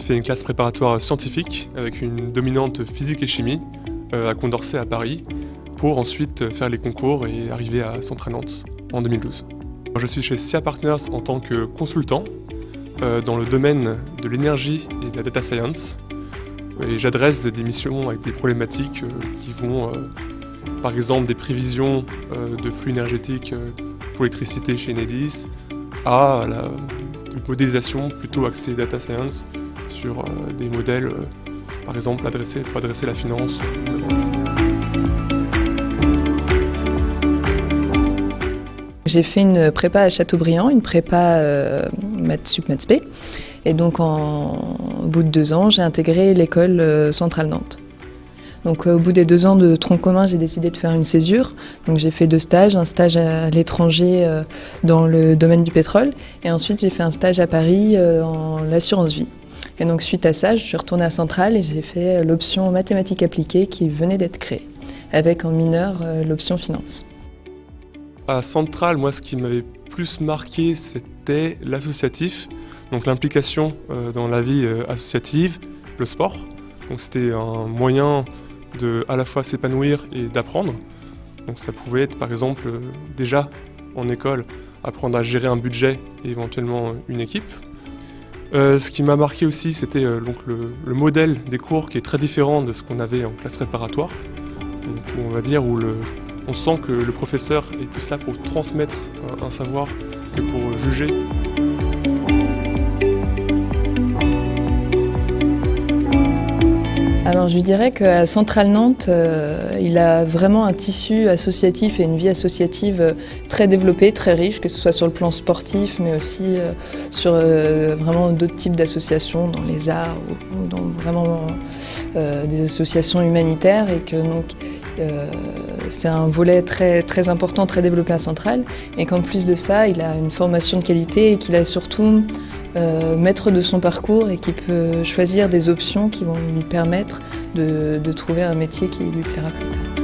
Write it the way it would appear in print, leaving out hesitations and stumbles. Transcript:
fait une classe préparatoire scientifique avec une dominante physique et chimie à Condorcet à Paris pour ensuite faire les concours et arriver à Centrale Nantes en 2012. Je suis chez SIA Partners en tant que consultant dans le domaine de l'énergie et de la data science. Et j'adresse des missions avec des problématiques qui vont, par exemple, des prévisions de flux énergétiques pour l'électricité chez Enedis à la modélisation plutôt axée data science sur des modèles, par exemple, pour adresser la finance. J'ai fait une prépa à Châteaubriand, une prépa maths sup maths spé. Et donc au bout de 2 ans, j'ai intégré l'école Centrale Nantes. Donc au bout des 2 ans de tronc commun, j'ai décidé de faire une césure. Donc j'ai fait 2 stages, un stage à l'étranger dans le domaine du pétrole et ensuite j'ai fait un stage à Paris en l'assurance vie. Et donc suite à ça, je suis retournée à Centrale et j'ai fait l'option mathématiques appliquées qui venait d'être créée, avec en mineur l'option finance. À Centrale, moi ce qui m'avait plus marqué, c'était l'associatif, donc l'implication dans la vie associative, le sport. Donc c'était un moyen de à la fois s'épanouir et d'apprendre. Donc ça pouvait être par exemple déjà en école apprendre à gérer un budget et éventuellement une équipe. Ce qui m'a marqué aussi c'était donc le modèle des cours qui est très différent de ce qu'on avait en classe préparatoire. Donc, on va dire où on sent que le professeur est plus là pour transmettre un savoir que pour juger. Alors je dirais qu'à Centrale Nantes, il a vraiment un tissu associatif et une vie associative très développée, très riche, que ce soit sur le plan sportif, mais aussi sur vraiment d'autres types d'associations, dans les arts ou dans vraiment des associations humanitaires, et que donc c'est un volet très, très important, très développé à Centrale, et qu'en plus de ça, il a une formation de qualité et qu'il a surtout maître de son parcours et qui peut choisir des options qui vont lui permettre de trouver un métier qui lui plaira plus tard.